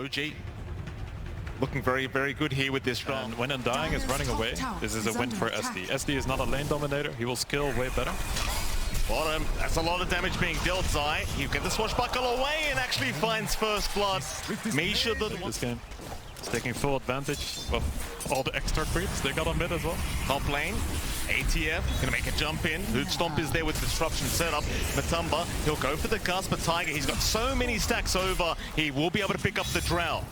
OG looking very, very good here with this round. And when Undying is running away, this is a win for SD. SD is not a lane dominator. He will skill way better. Bottom, that's a lot of damage being dealt. Zai, you get the swashbuckle away and actually finds first blood. Misha, this game is taking full advantage of all the extra creeps they got on mid as well. Top lane, ATF, gonna make a jump in. Hoot Stomp is there with the disruption setup. Matumba, he'll go for the cast, but Tiger, he's got so many stacks over, he will be able to pick up the drow.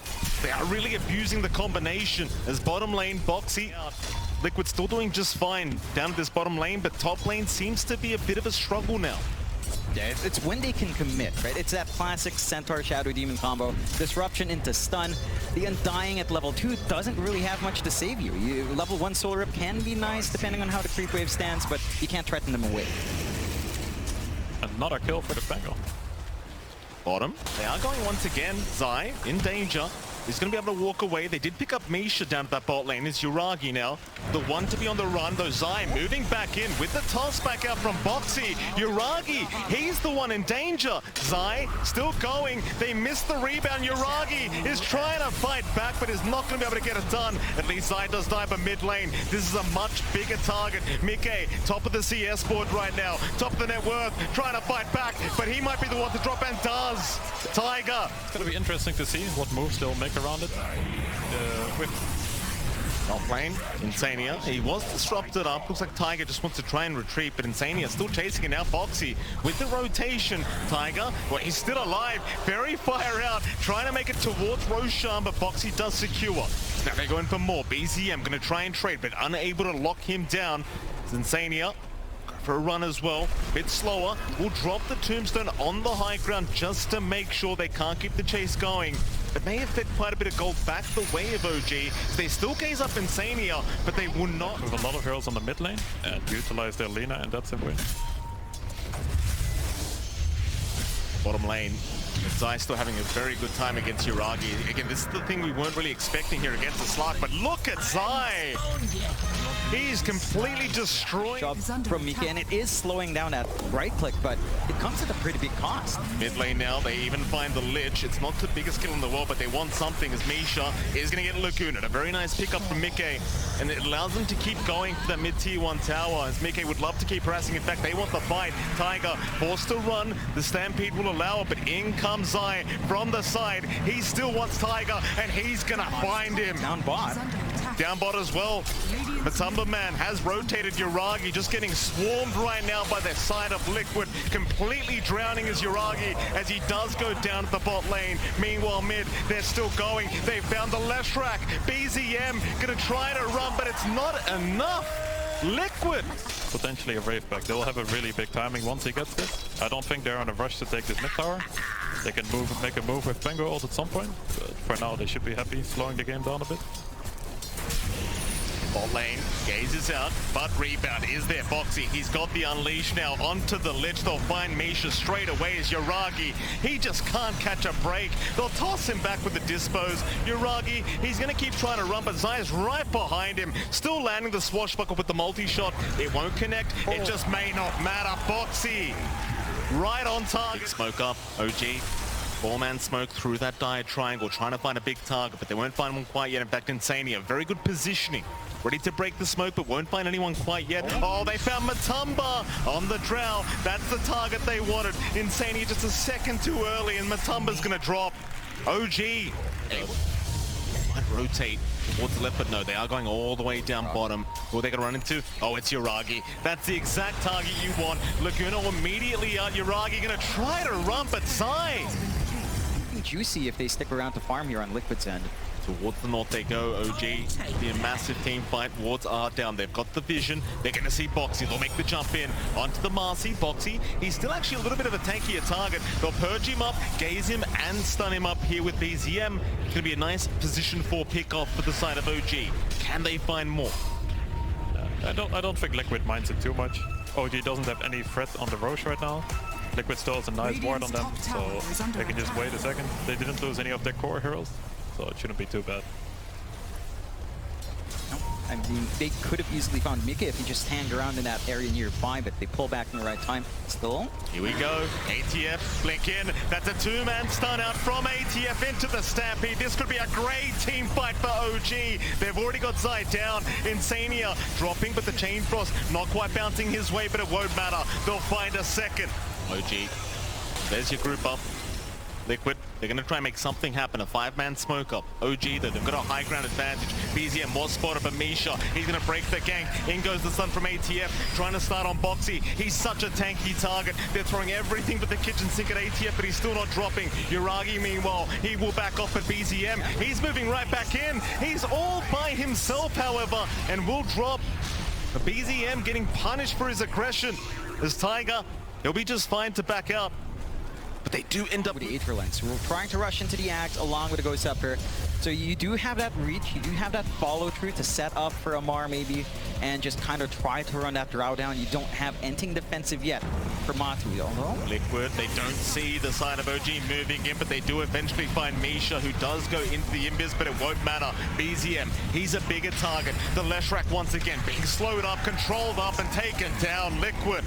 They are really abusing the combination as bottom lane, Boxy out. Liquid still doing just fine down at this bottom lane, but top lane seems to be a bit of a struggle now. Yeah, it's when they can commit, right? It's that classic Centaur Shadow Demon combo. Disruption into stun. The Undying at level 2 doesn't really have much to save you. Level 1 Soul Rip can be nice depending on how the creep wave stands, but you can't threaten them away. Another kill for the Bengal. Bottom, they are going once again. Zai in danger. He's going to be able to walk away. They did pick up Misha down at that bot lane. It's Yuragi now. The one to be on the run, though. Zai moving back in with the toss back out from Boxy. Yuragi, he's the one in danger. Zai still going. They missed the rebound. Yuragi is trying to fight back, but is not going to be able to get it done. At least Zai does die, but mid lane, this is a much bigger target. Mickey, top of the CS board right now. Top of the net worth, trying to fight back, but he might be the one to drop, and does. Tiger. It's going to be interesting to see what moves they'll make around it. With top lane, Insania. He was disrupted up. Looks like Tiger just wants to try and retreat, but Insania still chasing it now. Boxy with the rotation. Tiger, well, he's still alive. Very fire out, trying to make it towards Roshan, but Boxy does secure. Now they're going for more. BZM going to try and trade, but unable to lock him down. It's Insania. For a run as well, bit slower, will drop the tombstone on the high ground just to make sure they can't keep the chase going. But may have fed quite a bit of gold back the way of OG. They still gaze up Insania, but they will not. With a lot of heroes on the mid lane and utilize their Lina, and that's a win. Bottom lane, Zai still having a very good time against Yuragi. Again, this is the thing we weren't really expecting here against the Slug, but look at Zai! He's completely destroyed. Job from Mika, and it is slowing down that right click, but it comes at a pretty big cost. Mid lane now, they even find the Lich. It's not the biggest kill in the world, but they want something as Misha is going to get Laguna. A very nice pickup from Mickey, and it allows them to keep going for that mid tier 1 tower, as Mickey would love to keep harassing. In fact, they want the fight. Tiger forced to run. The Stampede will allow it, but in comes Zai from the side. He still wants Tiger, and he's going to find him. Down bot. Down bot as well. Matumba man has rotated Yuragi, just getting swarmed right now by the side of Liquid, completely drowning his Yuragi as he does go down to the bot lane. Meanwhile mid, they're still going. They found the Leshrac. BZM gonna try to run, but it's not enough. Liquid! Potentially a Wraith back. They will have a really big timing once he gets this. I don't think they're in a rush to take this mid tower. They can make a move with Pengo ult at some point, but for now they should be happy slowing the game down a bit. Bot lane gazes out, but rebound is there. Boxy, he's got the unleash now onto the Lich. They'll find Misha straight away as Yuragi. He just can't catch a break. They'll toss him back with the dispose. Yuragi, he's going to keep trying to run, but Zai's right behind him. Still landing the swashbuckle with the multi-shot. It won't connect. It just may not matter. Boxy, right on target. Big smoke up, OG. Four-man smoke through that dire triangle, trying to find a big target, but they won't find one quite yet. In fact, Insania, very good positioning. Ready to break the smoke, but won't find anyone quite yet. Oh, they found Matumba on the drow. That's the target they wanted. Insania just a second too early, and Matumba's gonna drop. OG. They might rotate towards the left, but no, they are going all the way down bottom. Who are they gonna run into? Oh, it's Yuragi. That's the exact target you want. Laguna immediately out. Yuragi gonna try to run, but Zai. Juicy if they stick around to farm here on Liquid's end. Towards the north they go, OG. Be a massive team fight. Wards are down. They've got the vision. They're going to see Boxy. They'll make the jump in onto the Marcy. Boxy, he's still actually a little bit of a tankier target. They'll purge him up, gaze him, and stun him up here with BZM. It's going to be a nice position for pick-off for the side of OG. Can they find more? I don't think Liquid minds it too much. OG doesn't have any threat on the Roche right now. Liquid still has a nice ward on them, so they can just wait a second. They didn't lose any of their core heroes, so it shouldn't be too bad. I mean, they could have easily found Mika if he just hanged around in that area nearby, but they pull back in the right time. Still. Here we go. ATF blink in. That's a two-man stun out from ATF into the Stampede. This could be a great team fight for OG. They've already got Zai down. Insania dropping, but the Chain Frost not quite bouncing his way, but it won't matter. They'll find a second. OG, there's your group up. Liquid, they're going to try and make something happen. A five-man smoke up. OG, though, they've got a high ground advantage. BZM was spotted by Misha. He's going to break the gank. In goes the stun from ATF, trying to start on Boxy. He's such a tanky target. They're throwing everything but the kitchen sink at ATF, but he's still not dropping. Yuragi, meanwhile, he will back off at BZM. He's moving right back in. He's all by himself, however, and will drop. A BZM getting punished for his aggression. As Tiger, he'll be just fine to back out. But they do end up with the Aether Lens. We're trying to rush into the Axe along with the Ghost Scepter. So you do have that reach, you do have that follow through to set up for Amar maybe, and just kind of try to run that draw down. You don't have anything defensive yet for Matu, though. Liquid, they don't see the side of OG moving in, but they do eventually find Misha, who does go into the Invis, but it won't matter. BZM, he's a bigger target. The Leshrac once again being slowed up, controlled up, and taken down. Liquid.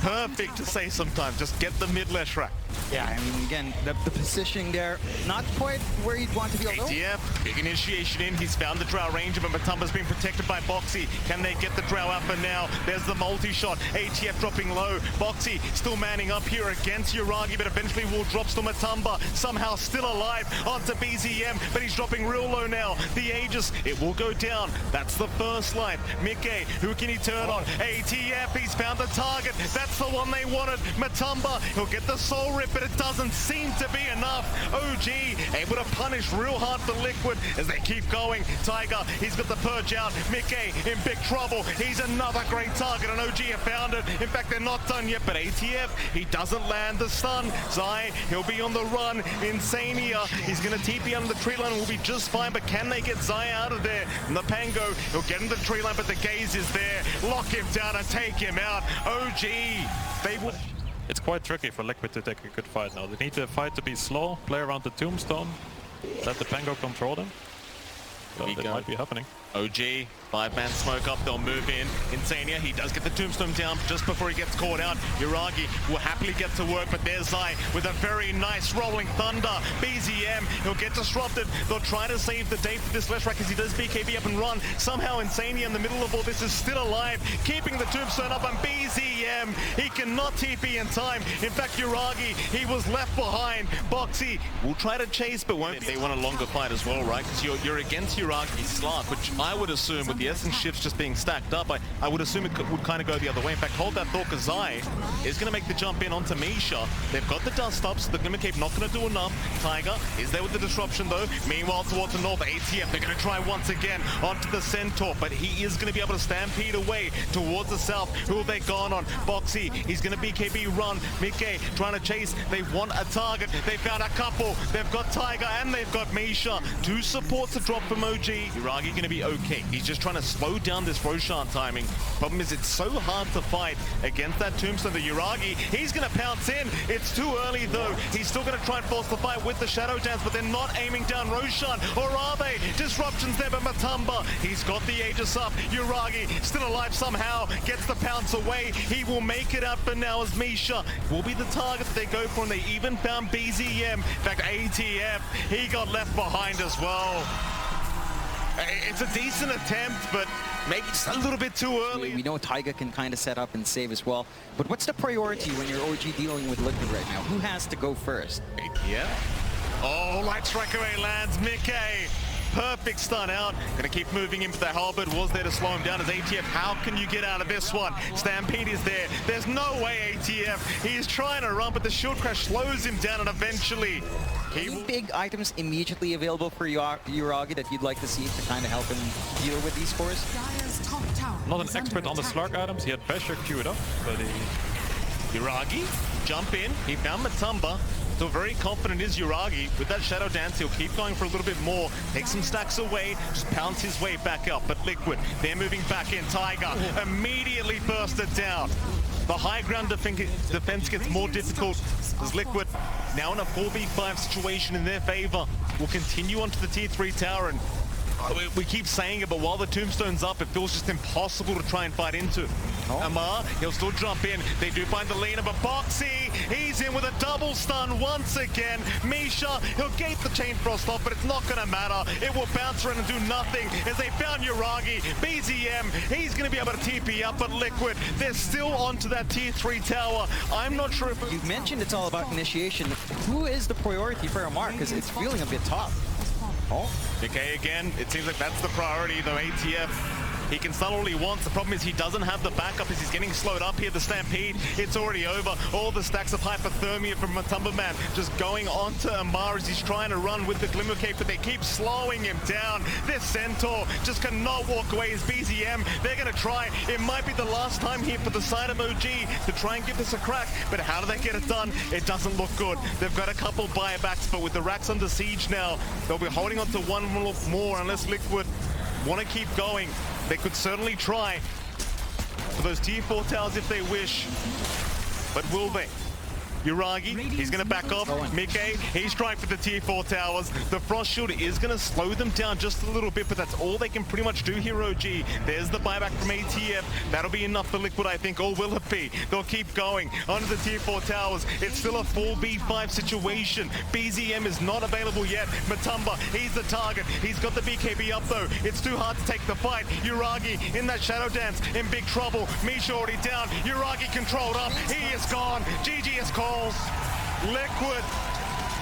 Perfect to say sometimes, just get the mid Leshrac. Yeah, I mean, again, the positioning there, not quite where you'd want to be. ATF, big initiation in. He's found the Drow Ranger, but Matumba's being protected by Boxy. Can they get the Drow out for now? There's the multi-shot. ATF dropping low. Boxy still manning up here against Yuragi, but eventually will drop to Matumba. Somehow still alive onto BZM, but he's dropping real low now. The Aegis, it will go down. That's the first life. Mickey, who can he turn on? ATF, he's found the target. That's the one they wanted. Matumba, he'll get the soul rip, but it doesn't seem to be enough. OG able to punish real hard for Liquid as they keep going. Tiger, he's got the purge out. Mickey in big trouble. He's another great target, and OG have found it. In fact, they're not done yet, but ATF, he doesn't land the stun. Zai, he'll be on the run. Insania, he's going to TP under the tree line and will be just fine, but can they get Zai out of there? And the Pango, he'll get in the tree line, but the gaze is there. Lock him down and take him out. OG, they will... It's quite tricky for Liquid to take a good fight now. They need the fight to be slow, play around the tombstone, let the Pango control them. Well, that might be happening. OG, five-man smoke up, they'll move in. Insania, he does get the tombstone down just before he gets caught out. Yuragi will happily get to work, but there's Zai with a very nice rolling thunder. BZM, he'll get disrupted. They'll try to save the day for this Leshrac as he does BKB up and run. Somehow Insania in the middle of all this is still alive, keeping the tombstone up, and BZM, he cannot TP in time. In fact, Yuragi, he was left behind. Boxy will try to chase, but won't. They want a longer fight as well, right? Because you're against Yuragi's Slark, which I would assume with the essence shifts just being stacked up, I would assume it would kind of go the other way. In fact, hold that thought, because Zai is going to make the jump in onto Misha. They've got the dust up, so the Glimmer Cape not going to do enough. Tiger is there with the disruption though. Meanwhile, towards the north, ATF, they're going to try once again onto the Centaur, but he is going to be able to stampede away towards the south. Who have they gone on? Boxy, he's going to BKB run. Mickey trying to chase. They want a target. They found a couple. They've got Tiger and they've got Misha. Two supports to drop from OG. Yuragi going to be okay. He's just trying to slow down this Roshan timing. Problem is, it's so hard to fight against that Tombstone. The Yuragi, he's going to pounce in. It's too early though. He's still going to try and force the fight with the Shadow Dance, but they're not aiming down Roshan. Or are they? Disruptions there, but Matumba, he's got the Aegis up. Yuragi, still alive somehow, gets the pounce away. He will make it out for now as Misha will be the target that they go for, and they even found BZM. In fact, ATF, he got left behind as well. It's a decent attempt, but maybe just a little bit too early. We know Taiga can kind of set up and save as well, but what's the priority when you're OG dealing with Liquid right now? Who has to go first? Yeah. Oh, light strike away lands. Mickey. Perfect stun out. Gonna keep moving in, but the halberd was there to slow him down as ATF. How can you get out of this one? Stampede is there. There's no way ATF. He's trying to run, but the shield crash slows him down, and eventually Any big items immediately available for Yuragi that you'd like to see to kind of help him deal with these scores? Not an expert on the Slark items. He had Basher queued up, but Yuragi, jump in. He found Matumba. Still very confident is Yuragi. With that Shadow Dance, he'll keep going for a little bit more. Take some stacks away, just pounce his way back up. But Liquid, they're moving back in. Tiger immediately bursted down. The high ground defense gets more difficult as Liquid, now in a 4v5 situation in their favor, will continue onto the tier 3 tower, and We keep saying it, but while the tombstone's up, it feels just impossible to try and fight into. Amar, he'll still jump in. They do find the leaner, but Boxy, he's in with a double stun once again. Misha, he'll gate the chain frost off, but it's not going to matter. It will bounce around and do nothing as they found Yuragi. BZM, he's going to be able to TP up, but Liquid, they're still onto that tier 3 tower. I'm not sure if... You mentioned it's all about initiation. Who is the priority for Amar? Because it's feeling a bit tough. Oh, Decay again. It seems like that's the priority, though. ATF, he can stun all he wants. The problem is he doesn't have the backup as he's getting slowed up here. The Stampede, it's already over. All the stacks of hypothermia from Matumba Man just going on to Amar as he's trying to run with the Glimmer Cape, but they keep slowing him down. This Centaur just cannot walk away as BZM. They're going to try. It might be the last time here for the side of OG to try and give this a crack, but how do they get it done? It doesn't look good. They've got a couple buybacks, but with the racks under siege now, they'll be holding on to one more unless Liquid want to keep going. They could certainly try for those tier 4 towers if they wish, but will they? Yuragi, he's going to back off. Mickey, he's trying for the tier 4 towers. The Frost Shield is going to slow them down just a little bit, but that's all they can pretty much do here, OG. There's the buyback from ATF. That'll be enough for Liquid, I think, or will it be? They'll keep going onto the tier 4 towers. It's still a 4v5 situation. BZM is not available yet. Matumba, he's the target. He's got the BKB up, though. It's too hard to take the fight. Yuragi in that Shadow Dance, in big trouble. Misha already down. Yuragi controlled up. He is gone. GG is called. Liquid,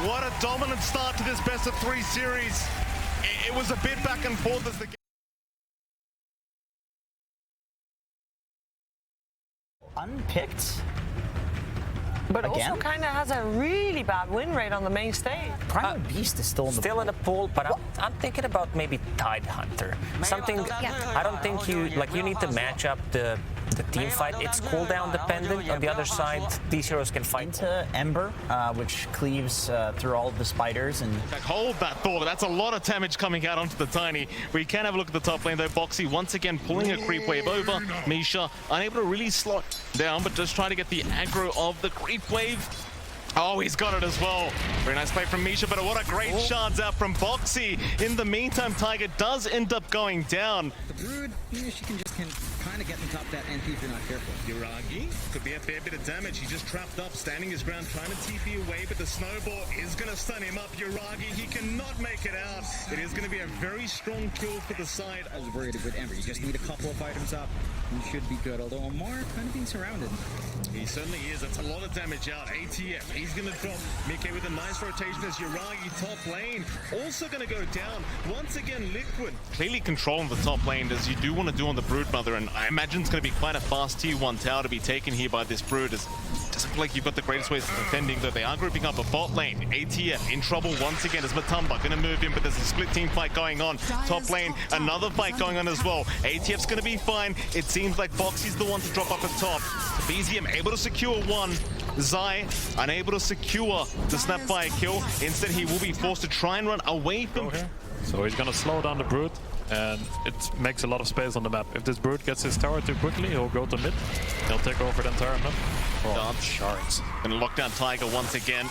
what a dominant start to this best of 3 series. It was a bit back and forth as the game. Unpicked. But Again? also kind of has a really bad win rate on the main stage. Primal Beast is still in the Still in the pool, but I'm thinking about maybe Tide Hunter. Something, I don't think you need to match up the team fight. It's cooldown dependent. On the other side, these heroes can fight. into Ember, which cleaves through all of the spiders and Hold that thought. That's a lot of damage coming out onto the Tiny. We can have a look at the top lane though. Boxy once again pulling a creep wave over. Misha unable to really slot down, but just trying to get the aggro of the creep wave. Oh, he's got it as well. Very nice play from Misha, but what a great shards out from Boxy. In the meantime, Tiger does end up going down. The Brood, she can just kind of get on top of that NP if you're not careful. Yuragi could be a fair bit of damage. He's just trapped up, standing his ground, trying to TP away, but the snowball is going to stun him up. Yuragi, he cannot make it out. It is going to be a very strong kill for the side. I was worried with Ember. You just need a couple of items up. You should be good, although Amar kind of being surrounded. He certainly is. That's a lot of damage out. ATF, he's going to drop. Mickey with a nice rotation as Yuragi top lane. Also going to go down. Once again, Liquid clearly controlling the top lane as you do want to do on the Broodmother, and I imagine it's going to be quite a fast tier 1 tower to be taken here by this Brood. As doesn't feel like you've got the greatest ways of defending, though they are grouping up a bot lane. ATF in trouble once again as Matumba going to move in, but there's a split team fight going on. Top lane, another fight going on as well. ATF's going to be fine. It seems like Boxy's the one to drop up at top. BZM able to secure one. Zai unable to secure the Snapfire kill. Instead, he will be forced to try and run away from him. So he's gonna slow down the Brood, and it makes a lot of space on the map. If this Brood gets his tower too quickly, he'll go to mid. He'll take over the entire map. Oh, shards. Gonna lock down Tiger once again.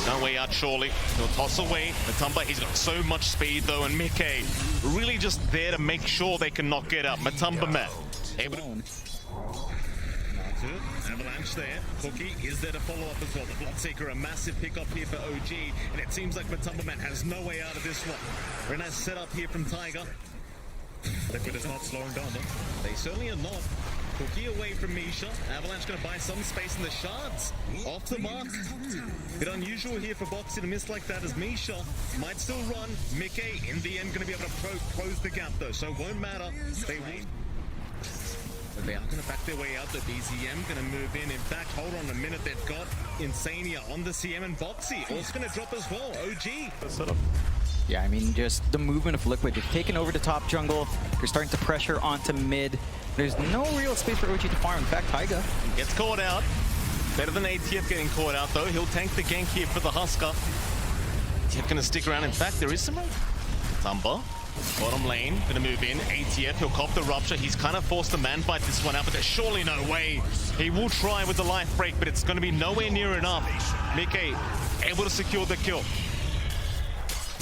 No way out, surely. He'll toss away. Matumba, he's got so much speed though, and Mickey really just there to make sure they can knock it up. Matumba man able to... Avalanche there. Cookie is there to follow up as well. The Bloodseeker, a massive pickup here for OG, and it seems like Matumba Man has no way out of this one. Very nice setup here from Tiger. Liquid is not slowing down though. They certainly are not. Cookie away from Misha. Avalanche going to buy some space in the shards. Off the mark. Bit unusual here for Boxy to miss like that as Misha might still run. Mickey in the end going to be able to close the gap though, so it won't matter. They win. They are going to back their way out. The BZM going to move in. In fact, hold on a minute. They've got Insania on the CM and Boxy. Also going to drop as well. OG. Yeah, I mean, just the movement of Liquid. You've taken over the top jungle. You're starting to pressure onto mid. There's no real space for OG to farm. In fact, Taiga gets caught out. Better than ATF getting caught out, though. He'll tank the gank here for the Husker. ATF going to stick around. In fact, there is some Tumba. Bottom lane, gonna move in. ATF, he'll cop the rupture. He's kind of forced to man fight this one out, but there's surely no way. He will try with the life break, but it's gonna be nowhere near enough. Mickey able to secure the kill.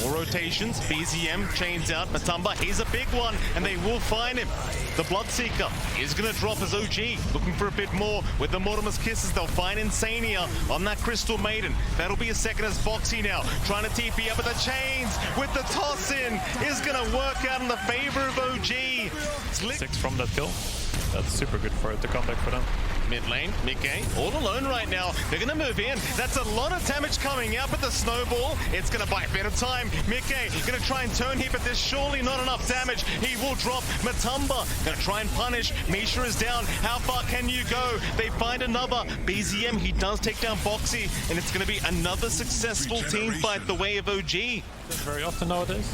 More rotations, BZM chains out, Matumba, he's a big one, and they will find him. The Bloodseeker is gonna drop as OG, looking for a bit more with the Mortimer's Kisses. They'll find Insania on that Crystal Maiden. That'll be a second as Foxy now, trying to TP up at the chains with the toss in, is gonna work out in the favor of OG. 6 from that kill. That's super good for it to come back for them. Mid lane, Mickey, all alone right now. They're gonna move in. That's a lot of damage coming out with the snowball. It's gonna buy a bit of time. Mickey gonna try and turn here, but there's surely not enough damage. He will drop. Matumba gonna try and punish. Misha is down. How far can you go? They find another. BZM, he does take down Foxy, and it's gonna be another successful team fight the way of OG. Very often nowadays.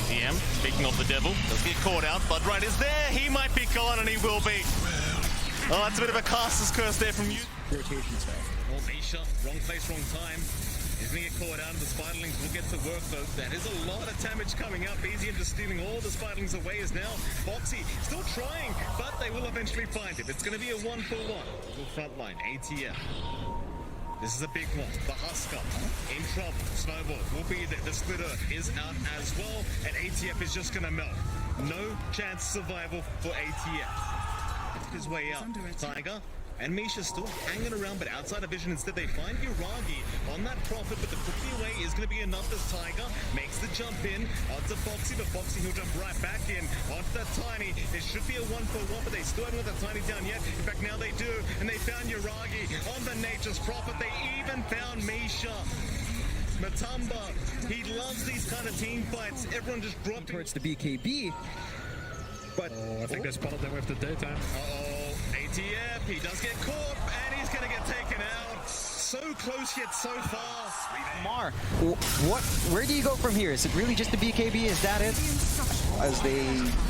BZM, speaking of the devil, does get caught out. Bloodright is there. He might be gone, and he will be. Oh, that's a bit of a caster's curse there from you. Rotation style. Oh, Misha, wrong place, wrong time. He's gonna get caught out, and the Spiderlings will get to work, though. That is a lot of damage coming up. BZM just stealing all the Spiderlings away is now Foxy. Still trying, but they will eventually find him. It's gonna be a 1-for-1. Front line, ATF. This is a big one. The Husker in trouble. Snowball will be there. The Split Earth is out as well, and ATF is just gonna melt. No chance survival for ATF. His way out. Tiger and Misha still hanging around, but outside of vision. Instead, they find Yuragi on that Prophet, but the cookie away is going to be enough as Tiger makes the jump in onto Foxy, but Foxy he'll jump right back in onto that Tiny. It should be a 1-for-1, but they still haven't got that Tiny down yet. In fact, now they do, and they found Yuragi on the Nature's Prophet. They even found Misha. Matumba, he loves these kind of team fights. Everyone just dropping Towards the BKB. But I think they spotted them with the daytime. Uh-oh, ATF, he does get caught, and he's gonna get taken out. So close yet so far. Mar, where do you go from here? Is it really just the BKB? Is that it? As they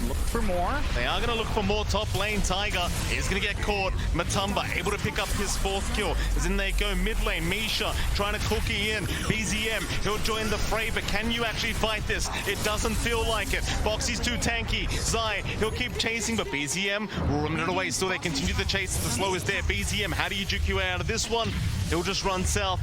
look for more. They are gonna look for more top lane. Tiger is gonna get caught. Matumba able to pick up his 4th kill. As in they go mid lane. Misha trying to cookie in. BZM, he'll join the fray, but can you actually fight this? It doesn't feel like it. Foxy's too tanky. Zai, he'll keep chasing, but BZM will run it away. Still they continue the chase. The slow is there. BZM, how do you juke your way out of this one? He'll just run south.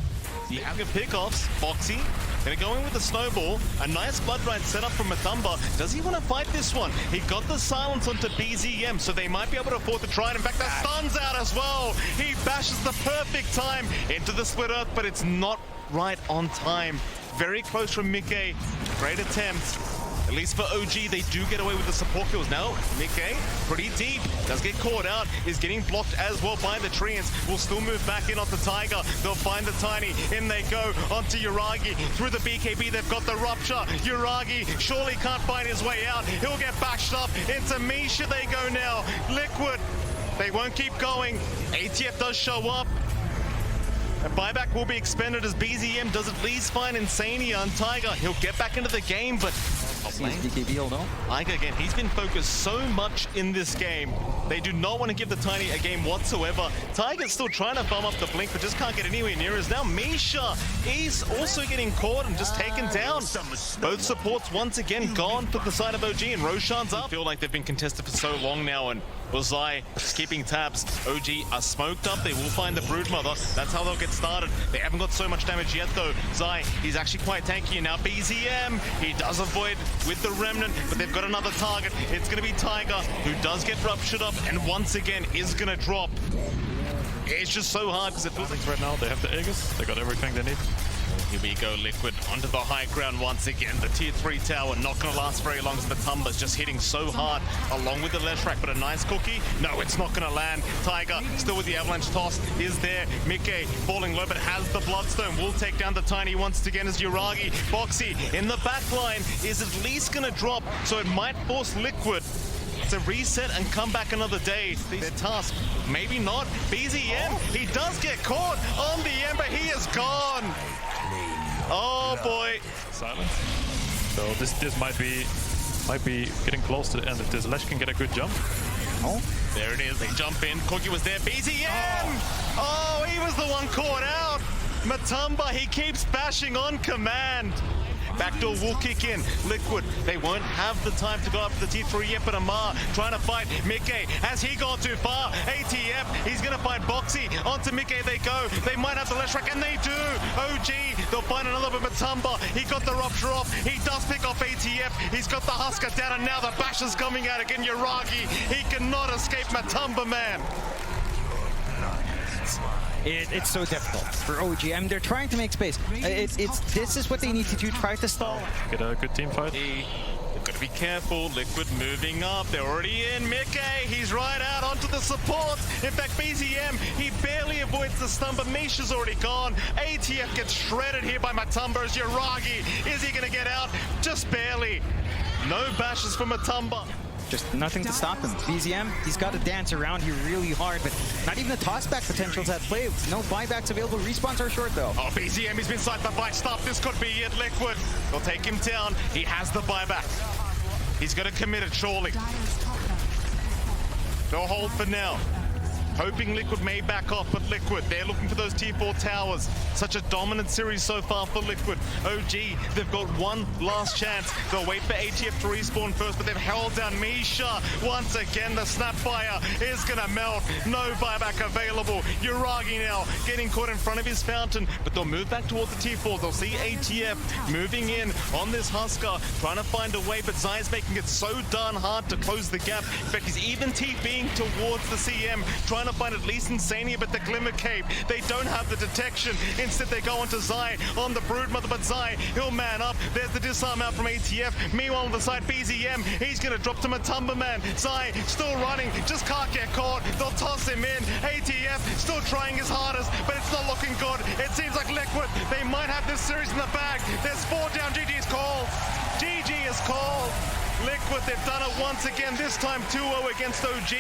You have your pickoffs. Foxy gonna go in with the snowball. A nice Bloodright setup from Matumba. Does he want to fight this one? He got the silence onto BZM, so they might be able to afford to try it. In fact, the stun's out as well. He bashes the perfect time into the Split Earth, but it's not right on time. Very close from Mickey. Great attempt. At least for OG, they do get away with the support kills. Now, Mickey, pretty deep, does get caught out, is getting blocked as well by the Treants. Will still move back in onto Tiger. They'll find the Tiny. In they go onto Yuragi. Through the BKB, they've got the Rupture. Yuragi surely can't find his way out. He'll get bashed up. Into Misha they go now. Liquid, they won't keep going. ATF does show up. A buyback will be expended as BZM does at least find Insania on Tiger. He'll get back into the game, but BKB, hold on. Tiger again, he's been focused so much in this game. They do not want to give the Tiny a game whatsoever. Tiger's still trying to farm up the Blink, but just can't get anywhere near us. Now Misha is also getting caught and just taken down. Both supports once again gone for the side of OG, and Roshan's up. I feel like they've been contested for so long now, and Zai just keeping tabs. OG are smoked up. They will find the Broodmother. That's how they'll get started. They haven't got so much damage yet, though. Zai, he's actually quite tanky. And now BZM, he does avoid with the Remnant, but they've got another target. It's going to be Tiger, who does get ruptured up, and once again is going to drop. It's just so hard because it feels like right now they have the Aegis. They got everything they need. Here we go, Liquid onto the high ground once again. The tier 3 tower not going to last very long as the Tumblr's just hitting so hard along with the Leshrac, but a nice cookie. No, it's not going to land. Tiger still with the avalanche toss is there. Mickey falling low but has the Bloodstone. Will take down the Tiny once again as Yuragi. Foxy in the back line is at least going to drop, so it might force Liquid to reset and come back another day. Their task, maybe not. BZM, he does get caught on the Ember. He is gone. Oh boy. Silence. So this might be getting close to the end if this Lesh can get a good jump. Oh, there it is. They jump in. Cookie was there. BZM! Oh, he was the one caught out. Matumba, he keeps bashing on command. Backdoor will kick in. Liquid, they won't have the time to go up to the T3 yet, but Amar trying to fight Mickey. Has he gone too far? ATF, he's going to find Boxy. Onto Mickey they go. They might have the left rack, and they do. OG, they'll find another bit of Matumba. He got the rupture off. He does pick off ATF. He's got the Husker down, and now the Bash is coming out again. Yuragi, he cannot escape Matumba, man. It's so difficult for OG. I mean, they're trying to make space. This is what they need to do. Try to stall. Get a good team fight. They've got to be careful. Liquid moving up. They're already in. Mickey, he's right out onto the support. In fact, BZM, he barely avoids the stun, but Misha's already gone. ATF gets shredded here by Matumba as Yuragi. Is he going to get out? Just barely. No bashes for Matumba. Just nothing to stop him. BZM, he's got to dance around here really hard, but not even the tossback potential's at play. No buybacks available. Respawns are short, though. Oh, BZM, he's been sniped by Stuff. This could be it. Liquid, they'll take him down. He has the buyback. He's going to commit it, surely. They'll hold for now. Hoping Liquid may back off, but Liquid, they're looking for those T4 towers. Such a dominant series so far for Liquid. OG, they've got one last chance. They'll wait for ATF to respawn first, but they've held down Misha. Once again, the Snapfire is gonna melt. No buyback available. Yuragi now getting caught in front of his fountain, but they'll move back towards the T4. They'll see ATF moving in on this Husker, trying to find a way, but Zai's making it so darn hard to close the gap. In fact, he's even TPing towards the CM, trying to find at least Insania, but the Glimmer Cape, they don't have the detection. Instead, they go onto Zai on the Broodmother, but Zai, he'll man up. There's the disarm out from ATF. Meanwhile, on the side, BZM, he's going to drop to Matumba, man. Zai still running, just can't get caught. They'll toss him in. ATF still trying his hardest, but it's not looking good. It seems like Liquid, they might have this series in the bag. There's 4 down. GG's called. GG is called. Liquid, they've done it once again, this time 2-0 against OG.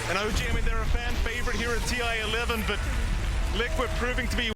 And OG, I mean, they're a fan favorite here at TI 11, but Liquid proving to be